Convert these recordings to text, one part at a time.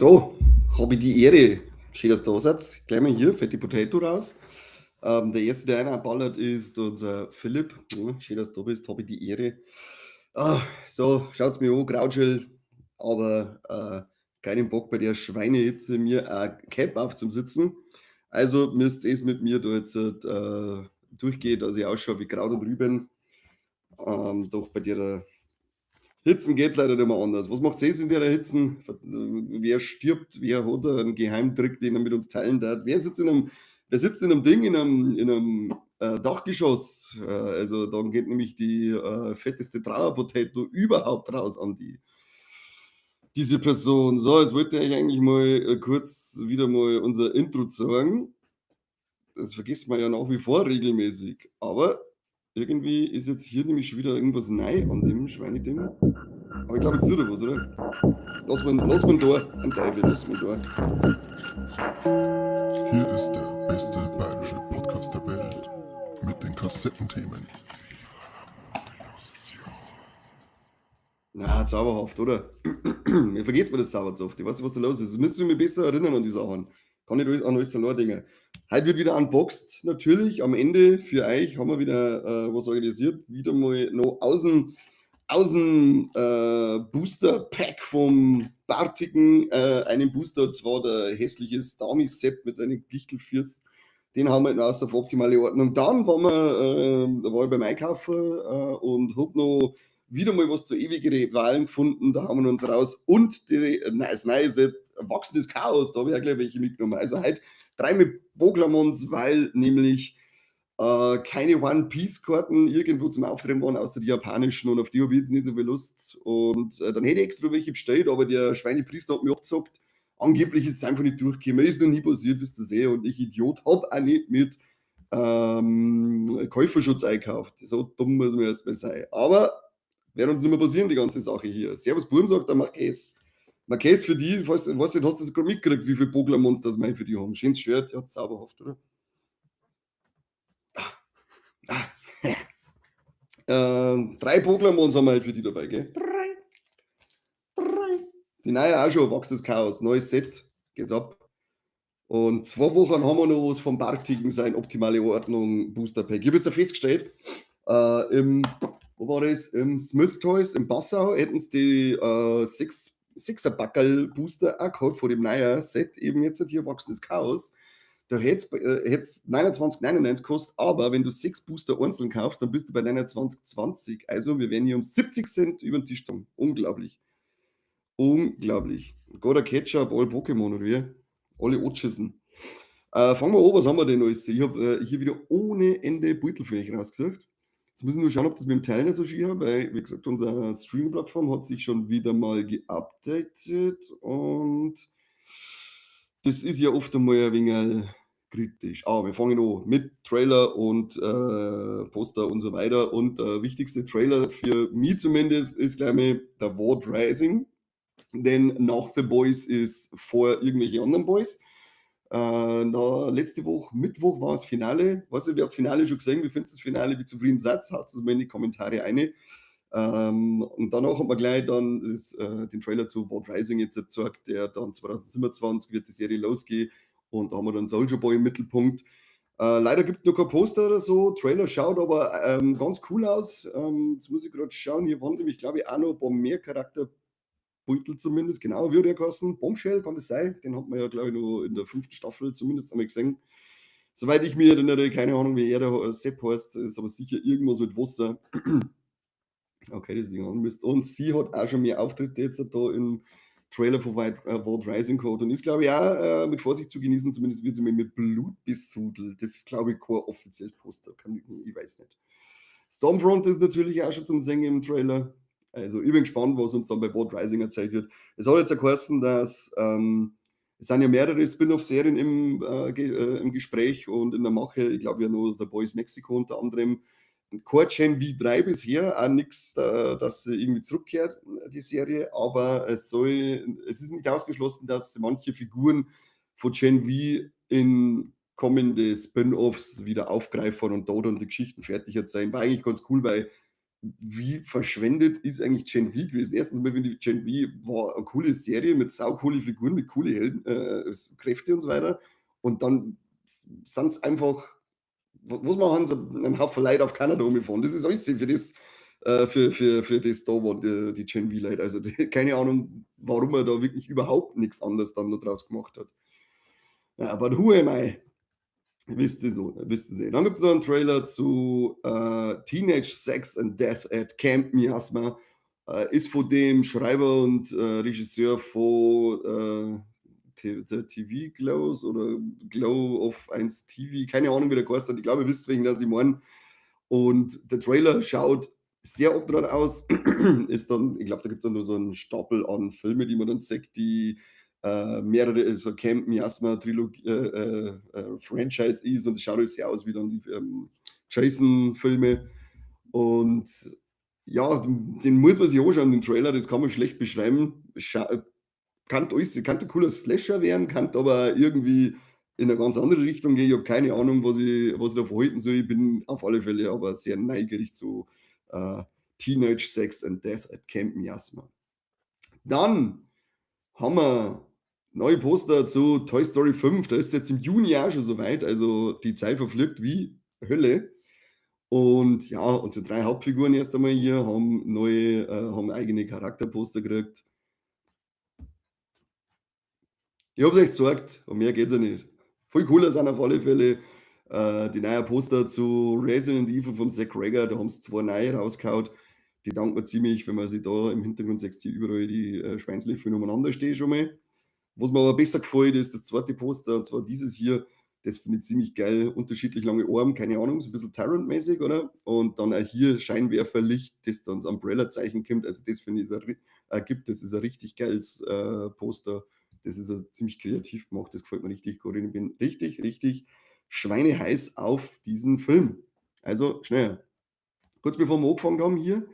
So, habe ich die Ehre. Schön, dass du da seid. Gleich mal hier, fette Potato raus. Der erste, der einer ballert, ist unser Philipp. Ja, schön, dass du da bist. Habe ich die Ehre. So, schaut's mir an, Grautschel. Aber keinen Bock bei der Schweinehitze, mir ein Cap aufzusitzen. Also müsst ihr es mit mir da jetzt durchgehen, dass ich ausschaue wie Kraut und Rüben. Doch bei der Hitzen geht's leider nicht mehr anders. Was macht es in der Hitzen? Wer stirbt? Wer hat einen Geheimtrick, den er mit uns teilen darf? Wer sitzt in einem Ding, in einem Dachgeschoss? Also dann geht nämlich die fetteste Trauerpotato überhaupt raus an diese Person. So, jetzt wollte ich eigentlich mal kurz wieder mal unser Intro sagen. Das vergisst man ja nach wie vor regelmäßig. Aber irgendwie ist jetzt hier nämlich schon wieder irgendwas neu an dem Schweineding. Aber ich glaube, jetzt tut er was, oder? Lass man da, am Teufel, lass man da. Hier ist der beste bayerische Podcast der Welt mit den Kassettenthemen. Na, zauberhaft, oder? Mir vergisst man das zauberhaft oft. Ich weiß nicht, was da los ist. Das müsst ihr mich besser erinnern an die Sachen. Kann ich an alles so Dinge. Heute wird wieder unboxed, natürlich. Am Ende für euch haben wir wieder was organisiert. Wieder mal noch aus dem Booster-Pack vom Bartigen einen Booster, und zwar der hässliche Stami-Sepp mit seinen Gichtelfürs. Den haben wir noch aus auf optimale Ordnung. Dann da war ich beim Einkaufen und hab noch wieder mal was zu ewige Wahlen gefunden. Da haben wir uns raus. Und das neue Set Wachsendes Chaos, da habe ich auch gleich welche mitgenommen. Also heute 3 mit Boglamons, weil nämlich keine One-Piece-Karten irgendwo zum Auftreten waren, außer die japanischen, und auf die habe ich jetzt nicht so viel Lust. Und dann hätte ich extra welche bestellt, aber der Schweinepriester hat mich abgezockt. Angeblich ist es einfach nicht durchgekommen. Ist noch nie passiert, wisst ihr sehr. Und ich Idiot habe auch nicht mit Käuferschutz einkauft. So dumm muss man erstmal sein. Aber wird uns nicht mehr passieren, die ganze Sache hier. Servus Buben, sagt der Marquez. Marquez für die, weißt du, hast du das gerade mitgekriegt, wie viele Bogler-Mons das mein für die haben? Schönes Shirt, ja, zauberhaft, oder? Ah, 3 Bogler-Mons haben wir halt für die dabei, gell? Drei. Die neue auch schon, Wachstes Chaos, neues Set, geht's ab. Und 2 Wochen haben wir noch was vom Bartigen sein optimale Ordnung Booster Pack. Ich habe jetzt ja festgestellt, wo war das? Im Smith Toys in Passau hätten sie die 6er Backerl Booster auch gehabt von dem neuen Set, eben jetzt hier Wachsendes Chaos. Da hätte es 29,99 gekostet, aber wenn du 6 Booster einzeln kaufst, dann bist du bei 29,20. Also wir werden hier um 70 Cent über den Tisch gezogen. Unglaublich. Unglaublich. Goda Ketchup, alle Pokémon oder wie? Alle angeschissen. Fangen wir an, was haben wir denn alles? Ich habe hier wieder ohne Ende Beutel für euch rausgesucht. Jetzt müssen wir nur schauen, ob das mit dem Teil nicht so schier hat, weil, wie gesagt, unsere Streaming-Plattform hat sich schon wieder mal geupdatet und das ist ja oft einmal ein wenig kritisch. Aber wir fangen an mit Trailer und Poster und so weiter. Und der wichtigste Trailer für mich zumindest ist, glaube ich, der Ward Rising. Denn nach The Boys ist vor irgendwelche anderen Boys. Letzte Woche, Mittwoch war das Finale. Weiß nicht, wer hat das Finale schon gesehen? Wie findest du das Finale? Wie zufrieden seid ihr? Haut es mal in die Kommentare eine. Und danach hat man gleich dann den Trailer zu World Rising jetzt gezeigt, der dann 2027 wird die Serie losgehen. Und da haben wir dann Soldier Boy im Mittelpunkt. Leider gibt es noch kein Poster oder so. Trailer schaut aber ganz cool aus. Jetzt muss ich gerade schauen. Hier waren nämlich, glaube ich, auch noch ein paar mehr Charakterbeutel zumindest. Genau, wie der kosten. Bombshell kann das sein. Den hat man ja, glaube ich, noch in der 5. Staffel zumindest einmal gesehen. Soweit ich mich erinnere, keine Ahnung, wie er der Sepp heißt, ist aber sicher irgendwas mit Wasser. Okay, das Ding anmisst. Und sie hat auch schon mehr Auftritte jetzt da im Trailer von World Rising Code und ist, glaube ich, auch mit Vorsicht zu genießen. Zumindest wird sie mir mit Blut besudelt. Das ist, glaube ich, kein offizielles Poster. Ich weiß nicht. Stormfront ist natürlich auch schon zum Singen im Trailer. Also, ich bin gespannt, was uns dann bei World Rising erzählt wird. Es hat jetzt ja geheißen, dass es sind ja mehrere Spin-off-Serien im Gespräch und in der Mache. Ich glaube ja nur The Boys Mexico unter anderem. Kein Gen V3 bisher, auch nichts, dass sie irgendwie zurückkehrt, die Serie, aber es ist nicht ausgeschlossen, dass manche Figuren von Gen V in kommende Spin-offs wieder aufgreifen und dort und die Geschichten fertig jetzt sein. War eigentlich ganz cool, weil wie verschwendet ist eigentlich Gen V gewesen? Erstens mal finde ich, Gen V war eine coole Serie mit saucoole Figuren, mit coole Helden Kräfte und so weiter. Und dann sind's einfach was machen sie? 'N Haufen Leute auf Kanada rumgefahren. Das ist alles für das für das da waren die Gen V-Leute. Also, die keine Ahnung, warum er da wirklich überhaupt nichts anderes dann noch draus gemacht hat. Ja, aber who am I? Wisst ihr eh. Dann gibt's noch einen Trailer zu, Teenage Sex and Death at Camp Miasma. Ist von dem Schreiber und, Regisseur von, The TV Glows oder Glow of 1 TV, keine Ahnung, wie der geheißen hat. Ich glaube, ihr wisst, welchen das ich meine. Und der Trailer schaut sehr obdrat aus. Ist dann ich glaube, da gibt's dann nur so 'n Stapel an Filme, die man dann sieht, die, mehrere so Camp Miasma Trilogie Franchise ist und es schaut halt sehr aus wie dann die, Jason-Filme. Und ja, den muss man sich anschauen, den Trailer, das kann man schlecht beschreiben. Kann alles kann 'n cooler Slasher werden, kann aber irgendwie in 'ne ganz andere Richtung gehen. Ich habe keine Ahnung, was ich davon halten soll. Ich bin auf alle Fälle aber sehr neugierig zu, äh, Teenage Sex and Death at Camp Miasma. Dann haben wir neue Poster zu Toy Story 5. Da ist jetzt im Juni auch schon so weit, also die Zeit verfliegt wie Hölle. Und ja, unsere 3 Hauptfiguren erst einmal hier haben eigene Charakterposter gekriegt. Ich habe es euch gezeigt und mehr geht's ja nicht. Voll cooler sind auf alle Fälle, die neuen Poster zu Resident Evil von Zack Cregger. Da haben sie 2 neue rausgehauen. Die dankt man ziemlich, wenn man sich da im Hintergrund sieht, hier überall die, Schweinslöffel umeinander stehen schon mal. Was mir aber besser gefällt, ist das zweite Poster, und zwar dieses hier. Das finde ich ziemlich geil. Unterschiedlich lange Arme, keine Ahnung, so ein bisschen Tyrant-mäßig, oder? Und dann auch hier Scheinwerferlicht, das dann das Umbrella-Zeichen kommt. Also, das finde ich ist das ist ein richtig geiles, Poster. Das ist, ziemlich kreativ gemacht. Das gefällt mir richtig gut. Und ich bin richtig, richtig schweineheiß auf diesen Film. Also, schnell. Kurz bevor wir angefangen haben hier,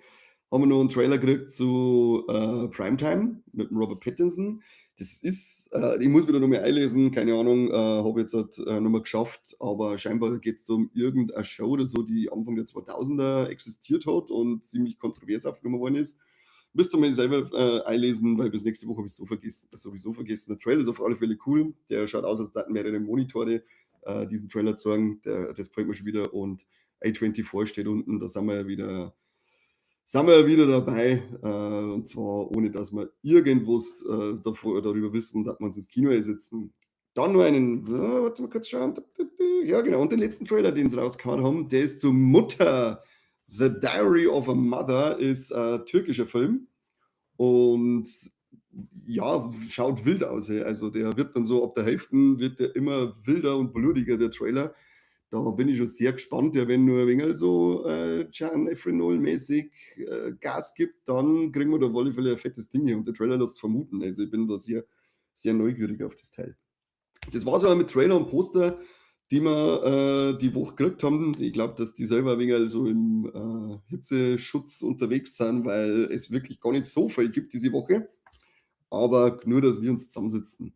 haben wir noch einen Trailer gekriegt zu, Primetime mit dem Robert Pattinson. Das ist ich muss mir da noch mal einlesen, keine Ahnung, habe jetzt halt, noch mal geschafft, aber scheinbar geht es um irgendeine Show oder so, die Anfang der 2000er existiert hat und ziemlich kontrovers aufgenommen worden ist. Müsst ihr mal selber, einlesen, weil bis nächste Woche habe ich's sowieso vergessen. Der Trailer ist auf alle Fälle cool. Der schaut aus, als hätten mehrere Monitore, diesen Trailer zeigen. Das gefällt mir schon wieder und A24 steht unten, da sind wir ja wieder dabei, und zwar ohne, dass wir irgendwas, darüber wissen, dass wir uns ins Kino einsetzen. Dann noch einen warte mal kurz schauen. Ja, genau, und den letzten Trailer, den sie rausgehauen haben, der ist zu Mutter. The Diary of a Mother ist ein türkischer Film und ja, schaut wild aus, ey. Also, der wird dann so ab der Hälfte wird der immer wilder und blutiger, der Trailer. Da bin ich schon sehr gespannt. Ja, wenn nur ein wenig so, Can Efrenol-mäßig, Gas gibt, dann kriegen wir da auf alle Fälle ein fettes Ding hier und der Trailer lässt's vermuten. Also, ich bin da sehr, sehr neugierig auf das Teil. Das war's aber mit Trailer und Poster, die wir, die Woche gekriegt haben. Ich glaube, dass die selber ein wenig so im, Hitzeschutz unterwegs sind, weil es wirklich gar nicht so viel gibt diese Woche, aber nur, dass wir uns zusammensitzen.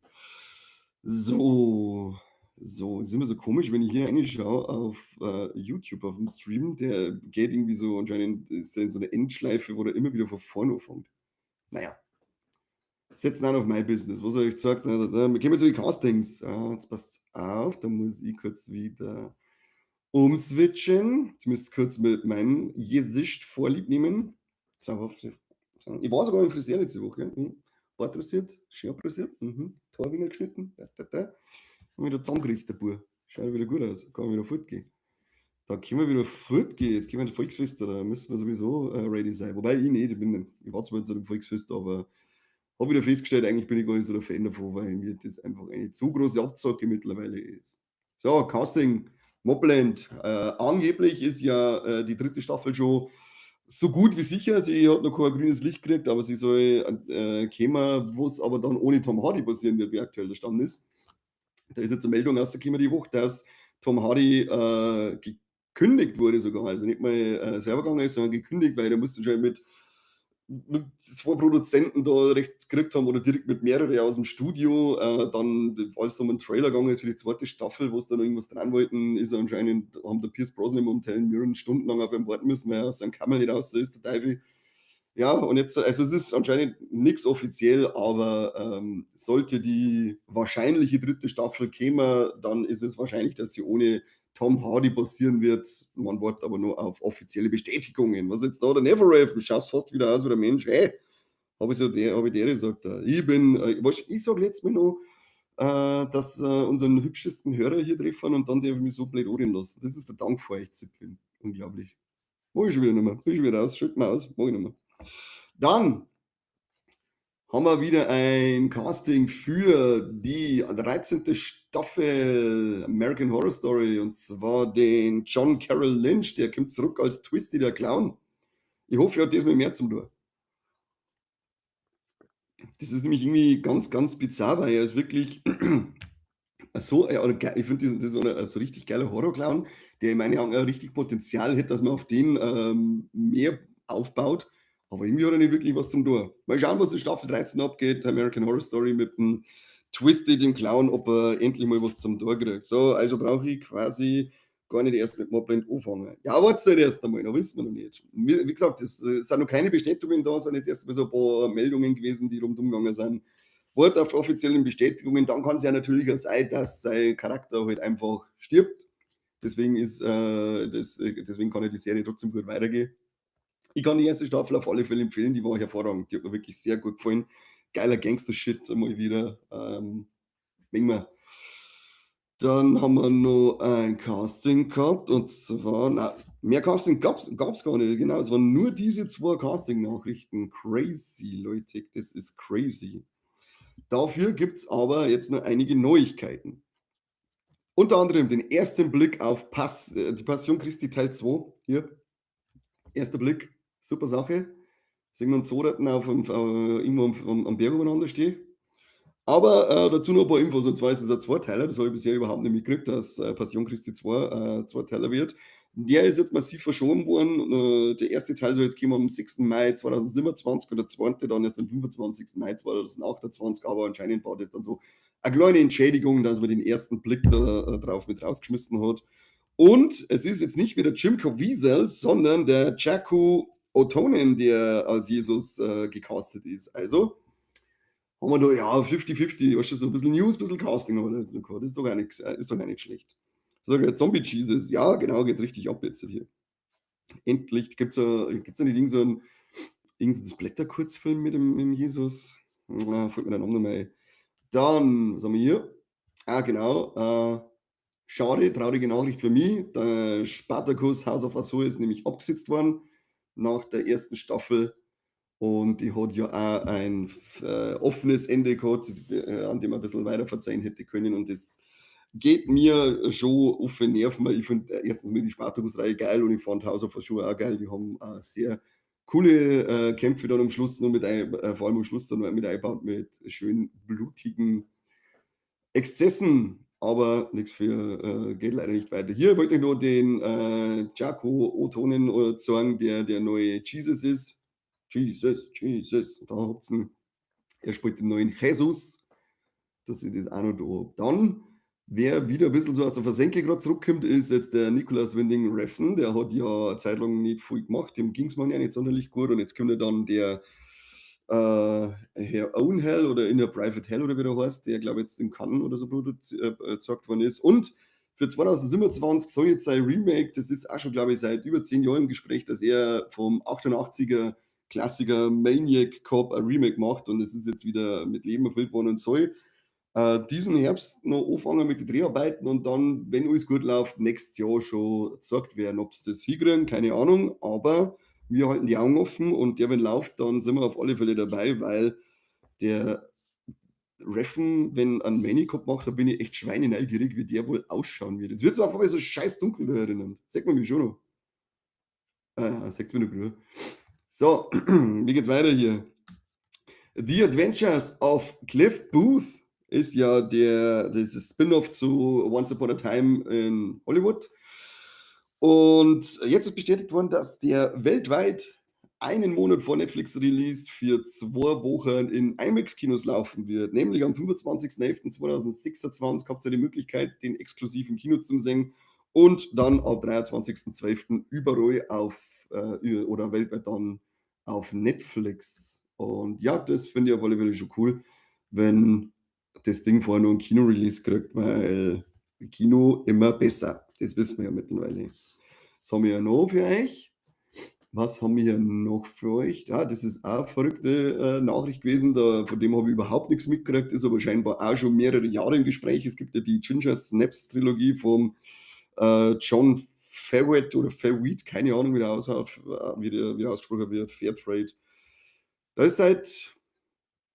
So, ist immer so komisch, wenn ich hier reinschaue auf, YouTube auf dem Stream, der geht irgendwie so anscheinend ist der in so 'ne Endschleife, wo der immer wieder von vorne anfängt. Na ja, setzt an auf mein Business. Was habe ich gesagt? Wir gehen jetzt zu die Castings. Jetzt passt's auf, da muss ich kurz wieder umswitchen. Jetzt müsst kurz mit meinem Gesicht Vorlieb nehmen. Zauberhaft. Ich war sogar beim Friseur letzte Woche. Bart rasiert, Schnurr rasiert, Tor wieder geschnitten. Und wieder zusammengekriegt, der Bub. Schaut wieder gut aus. Kann wieder fortgehen. Da können wir wieder fortgehen. Jetzt gehen wir ins Volksfest, da müssen wir sowieso, ready sein. Wobei ich nicht, ich war zwar jetzt am Volksfest, aber habe wieder festgestellt, eigentlich bin ich gar nicht so der Fan davon, weil mir das einfach eine zu große Abzocke mittlerweile ist. So, Casting, Mobland. Angeblich ist ja, die 3. Staffel schon so gut wie sicher. Sie hat noch kein grünes Licht gekriegt, aber sie soll, kommen, wo's aber dann ohne Tom Hardy passieren wird, wie aktuell der Stand ist. Da ist jetzt eine Meldung rausgekommen die Woche, dass Tom Hardy, gekündigt wurde sogar. Also nicht mal, selber gegangen ist, sondern gekündigt, weil der musste schon mit mit 2 Produzenten da recht gekriegt haben oder direkt mit mehreren aus dem Studio. Dann, als es um 'n Trailer gegangen ist für die zweite Staffel, wo sie da noch irgendwas dran wollten, ist anscheinend haben der Pierce Brosnan und Helen Mirren stundenlang auf ihn warten müssen, weil er aus seinem Kammer nicht raus ist, der Teufel. Ja, und jetzt also, es ist anscheinend nix offiziell, aber, sollte die wahrscheinliche dritte Staffel kämen, dann ist es wahrscheinlich, dass sie ohne Tom Hardy passieren wird. Man wartet aber nur auf offizielle Bestätigungen. Was jetzt da der Neverave? Du schaust fast wieder aus wie der Mensch. Hey, habe ich der gesagt. Ich bin, weißt ich sage letztes Mal noch, dass, unseren hübschesten Hörer hier treffen und dann darf ich mich so blöd anreden lassen. Das ist der Dank für euch, Zipfel. Unglaublich. Mach ich schon wieder nicht mehr. Bin schon wieder aus. Schalte mal aus. Mach ich nicht mehr. Dann haben wir wieder ein Casting für die 13. Staffel American Horror Story und zwar den John Carroll Lynch, der kommt zurück als Twisty der Clown. Ich hoffe, er hat diesmal mehr zum tun. Das ist nämlich irgendwie ganz, ganz bizarr, weil er ist wirklich so, oder ich finde, das ist so ein so richtig geiler Horrorclown, der in meinen Augen auch richtig Potenzial hätte, dass man auf den mehr aufbaut. Aber irgendwie hat er nicht wirklich was zum tun. Mal schauen, was in Staffel 13 abgeht. American Horror Story mit dem Twisted, dem Clown, ob er endlich mal was zum Tor kriegt. So, also brauche ich quasi gar nicht erst mit Mobland anfangen. Ja, wartet halt erst einmal, da wissen wir noch nicht. Wie gesagt, es sind noch keine Bestätigungen da, sind jetzt erst mal so ein paar Meldungen gewesen, die rundum gegangen sind. Wort auf offiziellen Bestätigungen, dann kann es ja natürlich auch sein, dass sein Charakter halt einfach stirbt. Deswegen deswegen kann ja die Serie trotzdem gut weitergehen. Ich kann die erste Staffel auf alle Fälle empfehlen, die war hervorragend. Die hat mir wirklich sehr gut gefallen. Geiler Gangster-Shit mal wieder. Wegen wir. Dann haben wir noch ein Casting gehabt und zwar, na, mehr Casting gab's gar nicht, genau. Es waren nur diese 2 Casting-Nachrichten. Crazy, Leute, das ist crazy. Dafür gibt es aber jetzt noch einige Neuigkeiten. Unter anderem den ersten Blick auf die Passion Christi Teil 2. Hier, erster Blick, super Sache. Sehen wir uns so dort irgendwo am Berg umeinander stehen. Aber dazu noch ein paar Infos. Und zwar ist es ein Zweiteiler, das habe ich bisher überhaupt nicht mitgekriegt, dass Passion Christi 2 Zweiteiler wird. Der ist jetzt massiv verschoben worden. Der erste Teil soll jetzt kommen am 6. Mai 2027 und der zweite dann erst am 25. Mai 2028. Aber anscheinend war das dann so eine kleine Entschädigung, dass man den ersten Blick da drauf mit rausgeschmissen hat. Und es ist jetzt nicht mehr der Jim Caviezel, sondern der Jaco O'Tonin, der als Jesus gecastet ist. Also haben wir da, ja, 50-50, weißt du, so ein bisschen News, ein bisschen Casting haben wir da jetzt noch gehabt. Das ist doch gar nicht schlecht. Sag ich, Zombie Jesus, ja, genau, geht's richtig ab jetzt hier. Endlich gibt's da nicht irgend so 'n Splatter-Kurzfilm mit dem Jesus? Fällt mir der Name nicht mehr ein. Dann, was haben wir hier? Ah, genau, schade, traurige Nachricht für mich. Der Spartacus House of Azur ist nämlich abgesetzt worden nach der ersten Staffel. Und die hat ja auch ein offenes Ende gehabt, an dem man ein bisschen weiter verzeihen hätte können. Und das geht mir schon auf den Nerven, weil ich finde erstens mal die Spartacus-Reihe geil und ich fand House of Ashur auch geil. Die haben sehr coole Kämpfe dann am Schluss noch vor allem am Schluss dann noch mit eingebaut mit schön blutigen Exzessen, aber nichts für geht leider nicht weiter. Hier wollte ich nur den Jaco O'Tonin sagen, der neue Jesus ist. Jesus, da habt's ihn. Er spielt den neuen Jesus, dass ich das auch noch da habe. Dann, wer wieder ein bisschen so aus der Versenke gerade zurückkommt, ist jetzt der Nicolas Winding Refn. Der hat ja eine Zeit lang nicht viel gemacht, dem ging es mir ja nicht sonderlich gut und jetzt kommt ja dann der Herr Own Hell oder In der Private Hell oder wie der heißt, der glaube ich jetzt in Cannes oder so gesagt worden ist. Und für 2027 soll jetzt sein Remake, das ist auch schon glaube ich seit über 10 Jahren im Gespräch, dass er vom 88er Klassiker Maniac Cop ein Remake macht und es ist jetzt wieder mit Leben erfüllt worden und soll diesen Herbst noch anfangen mit den Dreharbeiten und dann, wenn alles gut läuft, nächstes Jahr schon gezeigt werden. Ob sie das hinkriegen, keine Ahnung, aber wir halten die Augen offen und der, wenn läuft, dann sind wir auf alle Fälle dabei, weil der Reffen, wenn ein Manicop macht, da bin ich echt schweineneugierig, wie der wohl ausschauen wird. Jetzt wird es auf einmal so scheiß dunkel da erinnern. Sagt man mich schon noch. Sagt mir noch genug. So, wie geht's weiter hier? The Adventures of Cliff Booth ist ja dieses Spin-off zu Once Upon a Time in Hollywood. Und jetzt ist bestätigt worden, dass der weltweit einen Monat vor Netflix-Release für 2 Wochen in IMAX-Kinos laufen wird. Nämlich am 25.11.2026 habt ihr die Möglichkeit, den exklusiv im Kino zu sehen und dann ab 23.12. überall auf oder weltweit dann auf Netflix. Und ja, das finde ich auf alle Fälle schon cool, wenn das Ding vorher nur 'n Kino-Release kriegt, weil Kino immer besser. Das wissen wir ja mittlerweile. Was haben wir ja noch für euch? Was haben wir hier noch für euch? Ja, das ist auch 'ne verrückte, Nachricht gewesen, von dem habe ich überhaupt nichts mitgekriegt, ist aber scheinbar auch schon mehrere Jahre im Gespräch. Es gibt ja die Ginger Snaps Trilogie vom, John Farright oder Farright, keine Ahnung, wie der ausschaut, wie der ausgesprochen wird, Fairtrade. Da ist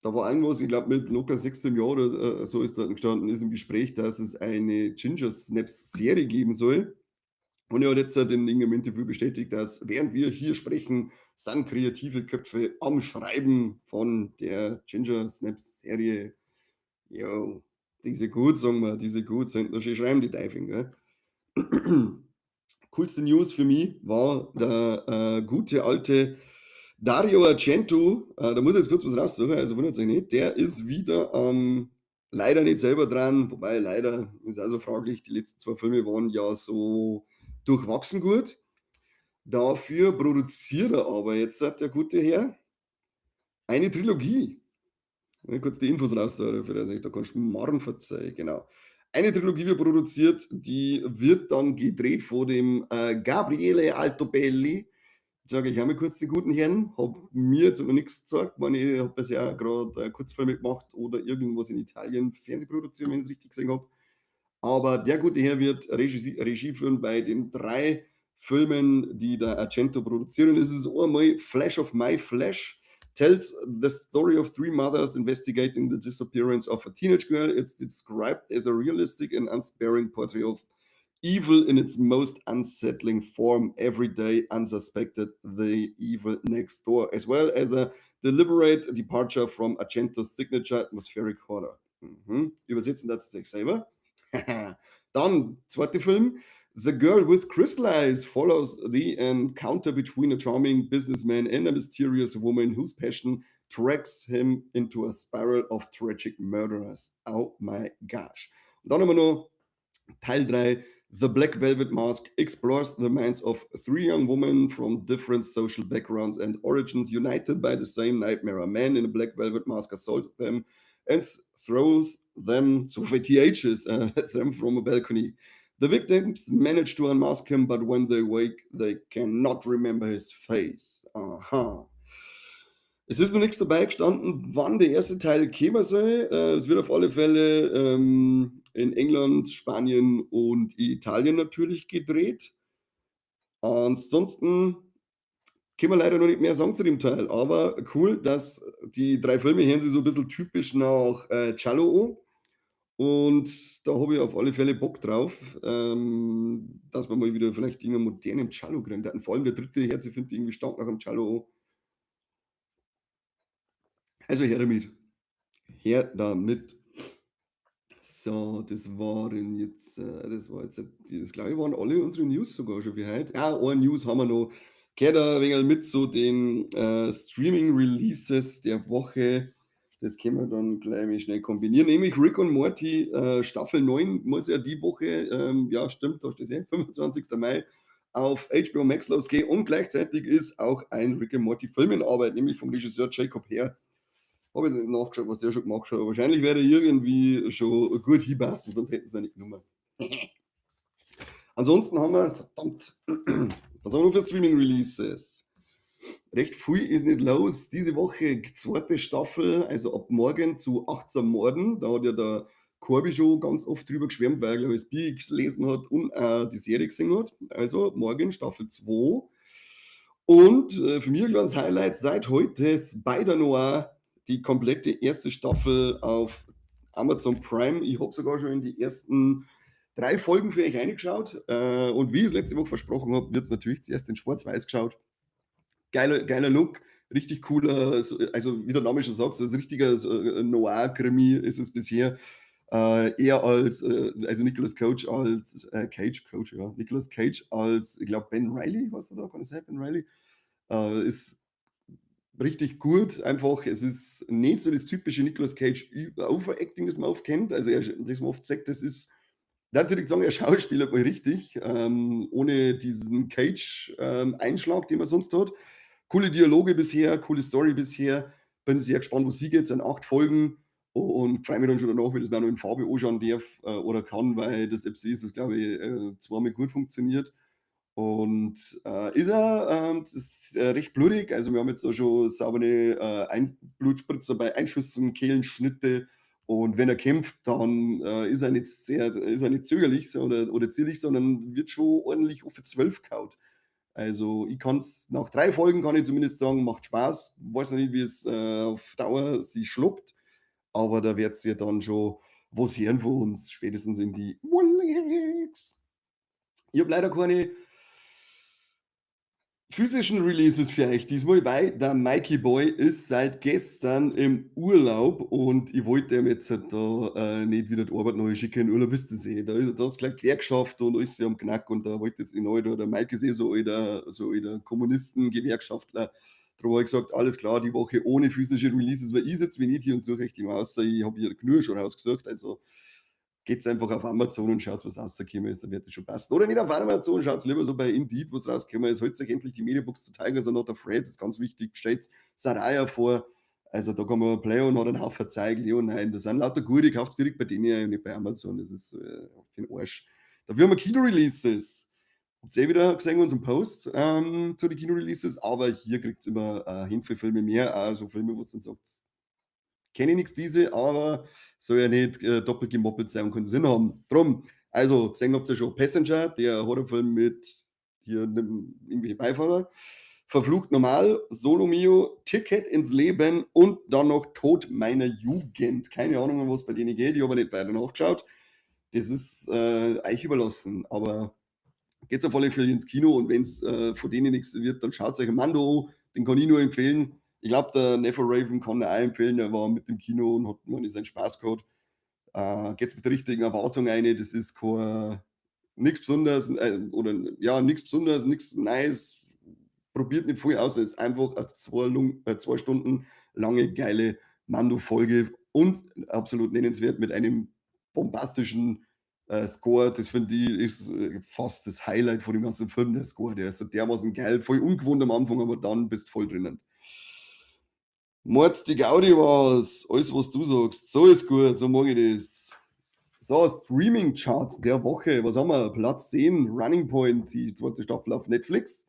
da war irgendwas, ich glaube mit locker 16 Jahren oder, so ist da gestanden, ist im Gespräch, dass es eine Ginger Snaps Serie geben soll. Und er hat jetzt halt in irgendeinem Interview bestätigt, dass während wir hier sprechen, sind kreative Köpfe am Schreiben von der Ginger Snaps Serie. Jo, diese gut, sagen wir, diese gut sind da schön schreiben die Teufel, gell? Coolste News für mich war der, gute alte Dario Argento, da muss ich jetzt kurz was raussuchen, also wundert euch nicht, der ist wieder, leider nicht selber dran, wobei leider ist also fraglich, die letzten 2 Filme waren ja so durchwachsen gut. Dafür produziert er aber jetzt, der gute Herr, eine Trilogie. Wenn ich kurz die Infos raussuche, für das ich da keinen Schmarrn verzeihe, genau. Eine Trilogie wird produziert, die wird dann gedreht von dem, Gabriele Altobelli. Jetzt sage ich einmal kurz den guten Herrn, hat mir jetzt noch nichts gesagt, meine ich habe bisher gerade Kurzfilme gemacht oder irgendwas in Italien, Fernsehproduktion, wenn ich es richtig gesehen habe. Aber der gute Herr wird Regie führen bei den 3 Filmen, die der Argento produziert. Und das ist einmal Flesh of My Flesh, tells the story of 3 mothers investigating the disappearance of a teenage girl. It's described as a realistic and unsparing portrait of evil in its most unsettling form. Every day unsuspected, the evil next door, as well as a deliberate departure from Argento's signature atmospheric horror. Übersetzen das sich selber. Dann, zweiter Film. The Girl with Crystal Eyes follows the encounter between a charming businessman and a mysterious woman whose passion tracks him into a spiral of tragic murderers. Oh my gosh. Und dann haben wir noch Teil 3. The Black Velvet Mask explores the minds of 3 young women from different social backgrounds and origins, united by the same nightmare. A man in a black velvet mask assaults them and throws them, so for THs, them from a balcony. The victims manage to unmask him, but when they wake, they cannot remember his face. Aha. Es ist noch nichts dabei gestanden, wann der erste Teil kommen soll. Es wird auf alle Fälle in England, Spanien und Italien natürlich gedreht. Ansonsten können wir leider noch nicht mehr sagen zu dem Teil, aber cool, dass die 3 Filme hören sich so ein bisschen typisch nach Giallo an. Und da habe ich auf alle Fälle Bock drauf, dass wir mal wieder vielleicht irgendeinen modernen Giallo kriegen. Vor allem der dritte hört sich, finde ich, irgendwie stark nach einem Giallo an. Also her damit. Her damit. So, das war jetzt, das glaube ich, waren alle unsere News sogar schon für heute. Ja, eine News haben wir noch. Gehört ein wenig mit zu den Streaming-Releases der Woche. Das können wir dann gleich mal schnell kombinieren. Nämlich Rick und Morty Staffel 9 muss ja die Woche, ja stimmt, da steht es 25. Mai, auf HBO Max losgehen. Und gleichzeitig ist auch ein Rick und Morty Film in Arbeit, nämlich vom Regisseur Jacob Hare. Habe jetzt nicht nachgeschaut, was der schon gemacht hat. Wahrscheinlich wäre er irgendwie schon gut hinpassen, sonst hätten sie ihn nicht genommen. Ansonsten haben wir, verdammt, was haben wir noch für Streaming-Releases? Recht viel ist nicht los. Diese Woche zweite Staffel, also ab morgen zu 18 Morden. Da hat ja der Corby schon ganz oft drüber geschwärmt, weil er, glaube ich, das Bier gelesen hat und die Serie gesehen hat. Also morgen Staffel 2. Und für mich ein kleines Highlight seit heute Spider-Noir, die komplette erste Staffel auf Amazon Prime. Ich habe sogar schon in die ersten 3 Folgen für euch reingeschaut. Und wie ich es letzte Woche versprochen habe, wird es natürlich zuerst in Schwarz-Weiß geschaut. Geiler Look, richtig cooler, also wie der Name schon sagt, so ein richtiger Noir-Krimi ist es bisher. Er als, also Nicolas Cage als, Nicolas Cage als, ich glaube, Ben Reilly, was du da, kann das sein, Ben Reilly? Ist richtig gut. Einfach, es ist nicht so das typische Nicolas Cage Overacting, das man oft kennt. Also, das man oft sagt, das ist natürlich sagen, er schauspielert mal richtig, ohne diesen Cage Einschlag, den man sonst hat. Coole Dialoge bisher, coole Story bisher. Bin sehr gespannt, wo sie geht. Es sind 8 Folgen und freue mich dann schon danach, wenn ich das mir auch noch in Farbe anschauen darf, oder kann, weil das FC ist, das glaube ich, zweimal gut funktioniert. Und, ist er, das ist, recht blutig. Also, wir haben jetzt auch schon saubere, Blutspritzer bei Einschüssen, Kehlenschnitte. Und wenn er kämpft, dann, ist er nicht zögerlich oder zierlich, sondern wird schon ordentlich auf die 12 gehauen. Also, ich kann's nach 3 Folgen kann ich zumindest sagen, macht Spaß. Weiß noch nicht, wie es, auf Dauer sich schluckt, aber da wird's ja dann schon was hören von uns, spätestens in die Wollex. Ich habe leider keine physischen Releases für euch diesmal, weil der Mikey Boy ist seit gestern im Urlaub und ich wollte ihm jetzt halt da nicht wieder die Arbeit neu schicken. Urlaub wisst ihr eh, da ist gleich quer geschafft und alles am Knack und da wollte jetzt in da der Mike ist eh so alter Kommunisten-Gewerkschaftler. Darum habe ich gesagt, alles klar, die Woche ohne physische Releases, weil ich sitze wie nicht hier und suche echt immer aus. Ich habe hier genug schon rausgesucht, also geht's einfach auf Amazon und schaut, was rausgekommen ist, dann wird das schon passen. Oder nicht auf Amazon, schaut's lieber so bei Indeed, was rausgekommen ist. Holt euch endlich die Mediabooks zu Tigers are not afraid, das ist ganz wichtig. Stellt Saraya vor. Also da kann man Play und hat einen Haufen zeigen. Ja, nein, das sind lauter gute, kauft's direkt bei denen und nicht bei Amazon. Das ist für den Arsch. Dafür haben wir Kino-Releases. Habt ihr eh wieder gesehen, unseren Post zu den Kino-Releases, aber hier kriegt's immer Hinfühlfilme mehr, auch so Filme, wo es dann sagt, kenne ich nichts diese, aber soll ja nicht doppelt gemoppelt sein und keinen Sinn haben. Drum, also gesehen habt ihr schon Passenger, der Horrorfilm mit hier irgendwelche Beifahrer. Verflucht normal, Solo Mio, Ticket ins Leben und dann noch Tod meiner Jugend. Keine Ahnung, um was bei denen geht, ich habe nicht weiter nachgeschaut. Das ist euch überlassen, aber geht's auf alle Fälle ins Kino und wenn's von denen nichts wird, dann schaut euch Mando an, den kann ich nur empfehlen. Ich glaube, der Never Raven kann er auch empfehlen, der war mit dem Kino und hat man seinen Spaß gehabt. Geht's mit der richtigen Erwartung rein, das ist kein nichts Besonderes oder ja, nichts Besonderes, nichts Neues, probiert nicht viel aus, es ist einfach eine 2 Stunden lange geile Mando-Folge und absolut nennenswert mit einem bombastischen Score. Das finde ich ist fast das Highlight von dem ganzen Film, der Score. Der ist so dermaßen geil, voll ungewohnt am Anfang, aber dann bist du voll drinnen. Mord die Gaudi war's, alles was du sagst. So ist gut, so mag ich das. So, Streaming-Charts der Woche. Was haben wir? Platz 10, Running Point, die zweite Staffel auf Netflix.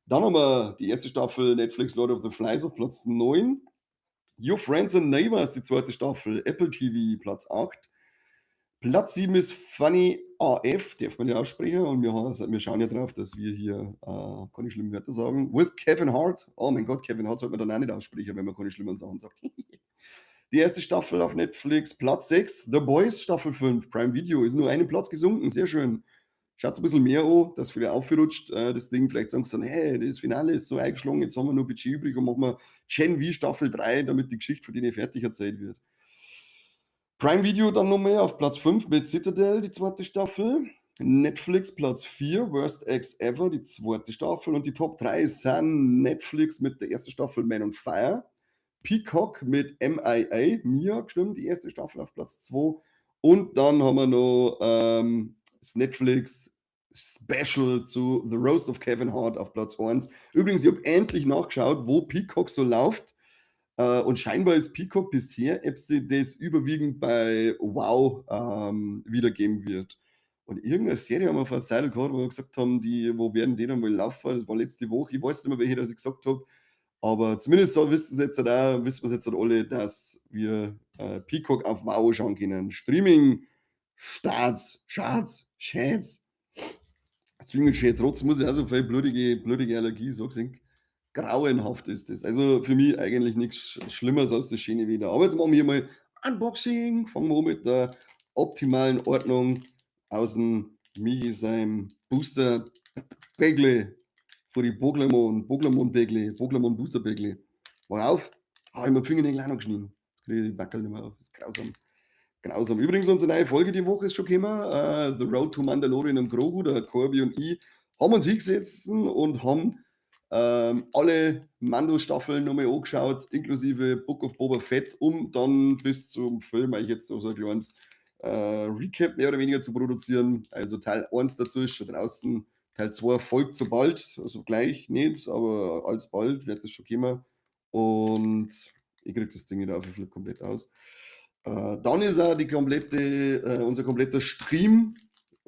Dann haben wir die erste Staffel Netflix Lord of the Flies auf Platz 9. Your Friends and Neighbors, die zweite Staffel, Apple TV, Platz 8. Platz 7 ist Funny AF, darf man ja aussprechen. Und wir schauen ja drauf, dass wir hier keine schlimmen Wörter sagen. With Kevin Hart. Oh mein Gott, Kevin Hart sollte man dann auch nicht aussprechen, wenn man keine schlimmen Sachen sagt. Die erste Staffel auf Netflix, Platz 6. The Boys, Staffel 5, Prime Video. Ist nur einen Platz gesunken, sehr schön. Schaut ein bisschen mehr an, dass wieder aufgerutscht, das Ding. Vielleicht sagen sie dann, hey, das Finale ist so eingeschlagen, jetzt haben wir nur Budget übrig und machen wir Gen V Staffel 3, damit die Geschichte von denen fertig erzählt wird. Prime Video dann noch mehr auf Platz 5 mit Citadel, die zweite Staffel. Netflix Platz 4, Worst Ex Ever, die zweite Staffel. Und die Top 3 sind Netflix mit der ersten Staffel Man on Fire. Peacock mit MIA, Mia, gestimmt, die erste Staffel auf Platz 2. Und dann haben wir noch das Netflix Special zu The Roast of Kevin Hart auf Platz 1. Übrigens, ich habe endlich nachgeschaut, wo Peacock so läuft. Und scheinbar ist Peacock bisher, ob sie das überwiegend bei Wow wiedergeben wird. Und irgendeine Serie haben wir vor einer Zeit gehabt, wo wir gesagt haben, wo werden die dann mal laufen? Das war letzte Woche. Ich weiß nicht mehr, welche das ich gesagt habe. Aber zumindest so wissen wir jetzt alle, dass wir Peacock auf Wow schauen können. Streaming, Schatz. Streaming Shades Rotz muss ich auch so viel blutige Allergie, so gesehen. Grauenhaft ist das. Also für mich eigentlich nichts Schlimmeres als das schöne wieder. Aber jetzt machen wir hier mal Unboxing. Fangen wir an mit der optimalen Ordnung aus dem Michi seinem Booster Bägle von die Boglemon Booster Bägle. Mach auf. Ah, ich hab meinen Finger nicht kleiner geschnitten. Jetzt kriege ich die Backel nicht mehr auf. Das ist grausam. Grausam. Übrigens, unsere neue Folge die Woche ist schon gekommen. The Road to Mandalorian im Grogu. Der Corby und ich haben uns hingesetzt und haben Alle Mando-Staffeln nochmal angeschaut, inklusive Book of Boba Fett, um dann bis zum Film eigentlich jetzt noch so ein kleines Recap mehr oder weniger zu produzieren. Also Teil 1 dazu ist schon draußen, Teil 2 folgt so bald, also gleich nicht, aber alsbald wird das schon kommen. Und ich kriege das Ding wieder auf jeden Fall komplett aus. Dann ist auch unser kompletter Stream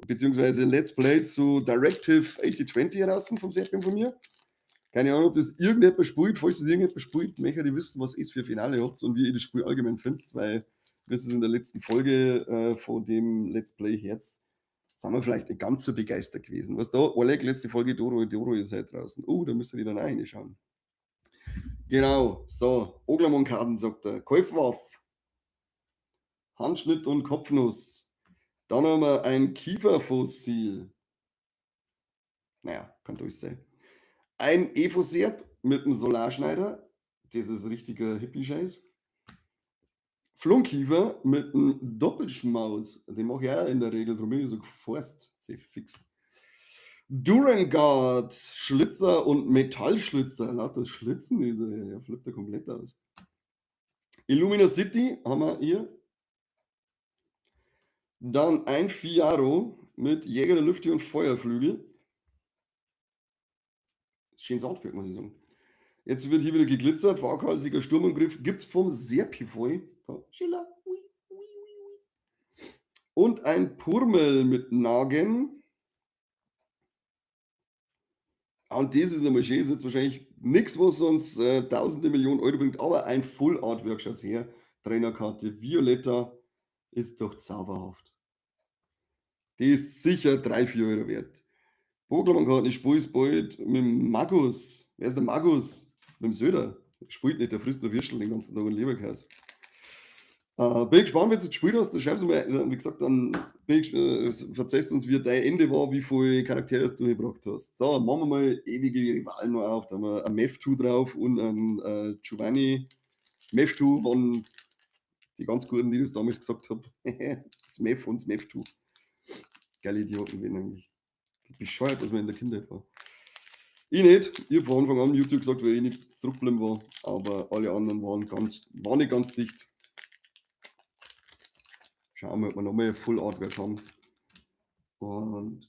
beziehungsweise Let's Play zu Directive 8020 draußen vom Serbian von mir. Keine Ahnung, ob das irgendjemand spielt. Falls das irgendjemand spielt, möchte ich wissen, was ihr für Finale habt und wie ihr das Spiel allgemein findet, weil wir es in der letzten Folge von dem Let's Play Herz sind wir vielleicht nicht ganz so begeistert gewesen. Was da, Oleg, letzte Folge Doro, ihr seid draußen. Da müsst ihr dann auch reinschauen. Genau, so, Oglermann-Karten, sagt er. Käufwaff, Handschnitt und Kopfnuss. Dann haben wir ein Kieferfossil. Naja, kann durch sein. Ein Efoserb mit einem Solarschneider. Das ist richtiger Hippie-Scheiß. Flunkiefer mit einem Doppelschmaus. Den mache ich auch in der Regel, darum bin ich so geforst. Sehr fix. Durangard, Schlitzer und Metallschlitzer. Lauter Schlitzen, der flippt da komplett aus. Illumina City haben wir hier. Dann ein Fiaro mit Jäger der Lüfte und Feuerflügel. Schönes Artwork, muss ich sagen. Jetzt wird hier wieder geglitzert. Waghalsiger Sturmangriff gibt es vom Serpifoi. Schiller. Und ein Purmel mit Nagen. Und das ist einmal schön. Ist jetzt wahrscheinlich nichts, was uns tausende Millionen Euro bringt, aber ein Full Artwork. Schaut her. Trainerkarte Violetta ist doch zauberhaft. Die ist sicher 3-4 Euro wert. Pokémon-Karten, ich spiele es bald mit dem Magus. Wer ist der Magus? Mit dem Söder. Der spielt nicht, der frisst nur Würstel den ganzen Tag und Leberkäse. Bin gespannt, wenn du gespielt hast. Dann schreibst du mal, wie gesagt, dann verzeihst uns, wie dein Ende war, wie viele Charaktere du gebracht hast. So, machen wir mal ewige Rivalen noch auf. Da haben wir ein Meftu drauf und ein Giovanni. Meftu waren die ganz guten, die das damals gesagt habe. Smef und Smeftu. Geile Idioten werden eigentlich. Bescheuert, dass man in der Kindheit war. Ich nicht. Ich habe von Anfang an YouTube gesagt, weil ich nicht zurückgeblieben war. Aber alle anderen waren nicht ganz dicht. Schauen wir, ob wir nochmal ein Full Artwork haben. Und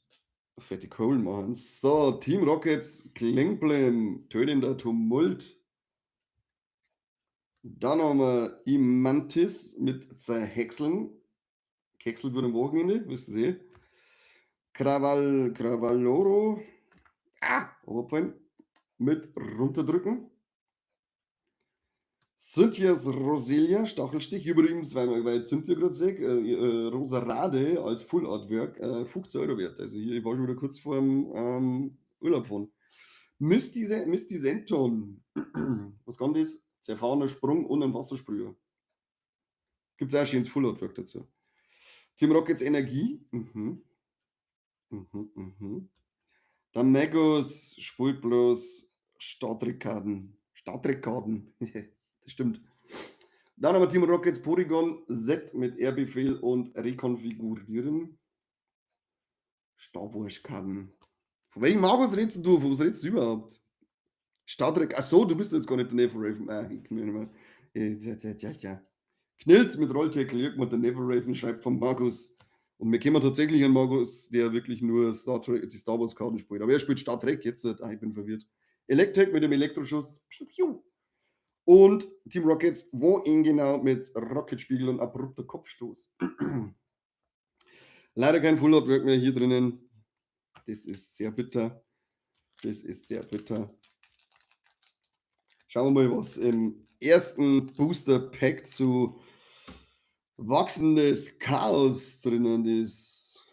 fette Kohlen machen. So, Team Rockets, Klingblim, tötender Tumult. Dann haben wir Imantis mit zwei Häckseln. Gehäckselt wird am Wochenende, wisst ihr eh. Cravalloro. Oberpfein. Mit runterdrücken. Cynthias Roselia, Stachelstich, übrigens, weil Cynthia gerade sagt, Rosarade als Full Artwork 15 Euro wert. Also hier, ich war schon wieder kurz vor dem Urlaub von. Misty Senton. Was kann das? Zerfahrener Sprung und ein Wassersprüher. Gibt es auch schönes Full Artwork dazu. Team Rockets Energie. Der Magos spielt bloß Stadtrekarden. Das stimmt. Dann haben wir Team Rockets Porygon Z mit R-Befehl und Rekonfigurieren. Star Wars-Karten. Von welchem Magus redest du? Was redest du überhaupt? Stadtrek. Achso, du bist jetzt gar nicht der Neverraven. Ja. Knilz mit Rolltackle, irgendwann der Neverraven schreibt vom Magus. Und wir kennen tatsächlich einen Magus, der wirklich nur die Star Wars-Karten spielt. Aber er spielt Star Trek jetzt. Ich bin verwirrt. Electric mit dem Elektroschuss. Piu, piu. Und Team Rockets, wo ihn genau mit Rocketspiegel und abrupter Kopfstoß. Leider kein Full Artwork mehr hier drinnen. Das ist sehr bitter. Schauen wir mal, was im ersten Booster Pack zu wachsendes Chaos drinnen ist.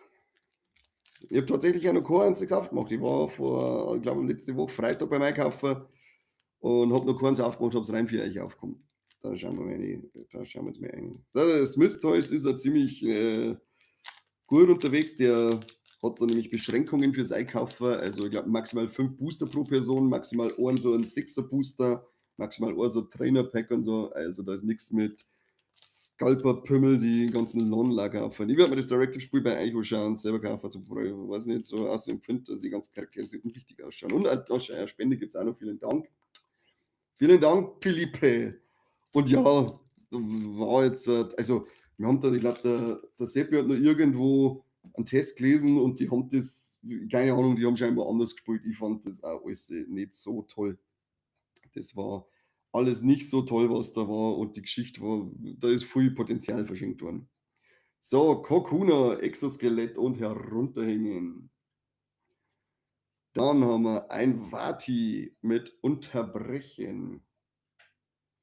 Ich habe tatsächlich auch noch keinen aufgemacht. Ich war ich glaube, letzte Woche Freitag beim Einkaufen und habe noch keins aufgemacht, habe es rein für euch aufgekommen. Da schauen wir jetzt mal ein. Smith Toys ist ja ziemlich gut unterwegs. Der hat da nämlich Beschränkungen fürs Einkaufen. Also ich glaube maximal 5 Booster pro Person, maximal so ein 6er Booster, maximal so ein Trainer Pack und so. Also da ist nichts mit Galperpimmel die ganzen Lon-Lager aufhören. Ich werde mir das Directive-Spiel bei euch anschauen, selber kaufen, zum weiß nicht, so aus dem Print, dass die ganzen Charaktere so unwichtig ausschauen. Und eine Spende gibt es auch noch, vielen Dank. Vielen Dank, Philippe. Und ja, war jetzt, also, wir haben da, ich glaube, der Seppi hat noch irgendwo einen Test gelesen und die haben das, keine Ahnung, die haben scheinbar anders gespielt. Ich fand das auch alles nicht so toll. Das war alles nicht so toll, was da war und die Geschichte war, da ist viel Potenzial verschenkt worden. So, Kokuna, Exoskelett und herunterhängen. Dann haben wir ein Vati mit Unterbrechen.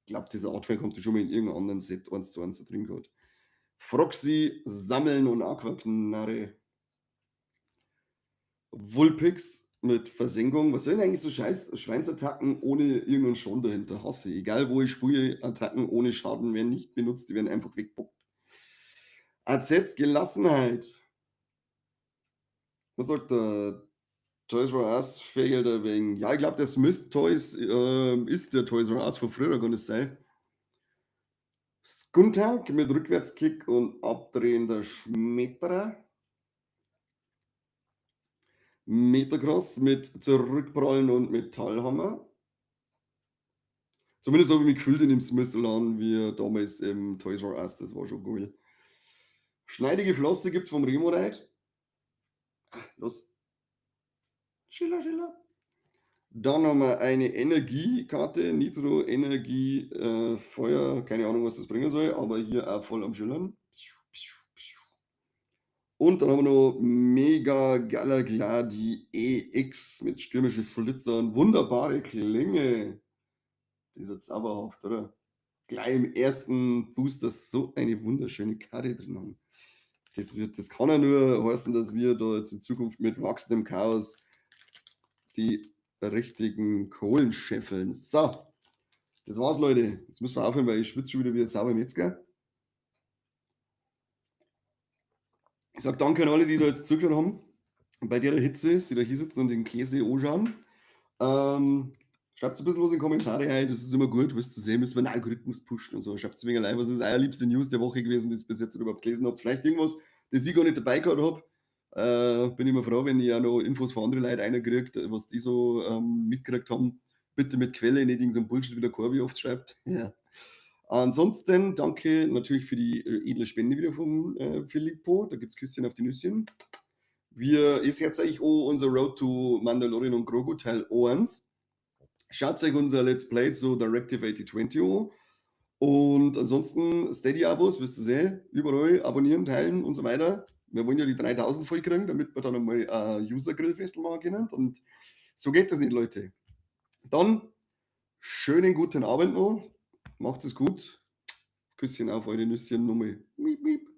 Ich glaube, dieser Outfit kommt ja schon mal in irgendeinem anderen Set 1 zu 1 drin gehabt. Froxy, Sammeln und Aquaknarre. Vulpix mit Versenkung. Was sind eigentlich so scheiß Schweinsattacken ohne irgendeinen Schon dahinter? Hasse. Egal wo ich spiele, Attacken ohne Schaden werden nicht benutzt, die werden einfach wegbockt. AZ Gelassenheit. Was sagt der Toys R Us fehlt wegen. Ja, ich glaube, der Smith Toys ist der Toys R Us von früher, kann es sein. Skuntank mit Rückwärtskick und abdrehender Schmetterer. Metacross mit Zurückprallen und Metallhammer. Zumindest habe ich mich gefühlt in dem Smith-Laden wie damals im Toys R Us, das war schon cool. Schneidige Flosse gibt's vom Remo-Ride. Los. Schiller, Schiller. Dann haben wir eine Energiekarte, Nitro, Energie, Feuer, keine Ahnung, was das bringen soll, aber hier auch voll am Schillern. Und dann haben wir noch Mega Galagladi EX mit stürmischen Flitzern. Wunderbare Klinge. Die ist ja zauberhaft, oder? Gleich im ersten Booster so eine wunderschöne Karte drin haben. Das kann ja nur heißen, dass wir da jetzt in Zukunft mit wachsendem Chaos die richtigen Kohlen scheffeln. So, das war's, Leute. Jetzt müssen wir aufhören, weil ich schwitze schon wieder wie ein sauber Metzger. Ich sage danke an alle, die da jetzt zugeschaut haben. Bei der Hitze, die da hier sitzen und den Käse anschauen. Schreibt ein bisschen was in die Kommentare rein, das ist immer gut, was zu sehen, müssen wir einen Algorithmus pushen und so. Schreibt ein wenig rein, was ist euer liebste News der Woche gewesen, das ihr bis jetzt überhaupt gelesen habt. Vielleicht irgendwas, das ich gar nicht dabei gehabt habe. Bin immer froh, wenn ich auch noch Infos von anderen Leuten reinkriegt, was die so mitgekriegt haben. Bitte mit Quelle, nicht irgendein Bullshit, wie der Corby oft schreibt. Ja. Ansonsten danke natürlich für die edle Spende wieder vom Filippo. Da gibt es Küsschen auf die Nüsschen. Wir ist jetzt eigentlich auch unser Road to Mandalorian und Grogu Teil 1. Schaut euch unser Let's Play zu Directive 8020 an. Und ansonsten Steady-Abos, wisst ihr sehr, überall abonnieren, teilen und so weiter. Wir wollen ja die 3000 voll kriegen, damit wir dann einmal ein User-Grill-Festival machen können. Und so geht das nicht, Leute. Dann schönen guten Abend noch. Macht es gut. Küsschen auf eure Nüsschen nochmal. Miep, miep.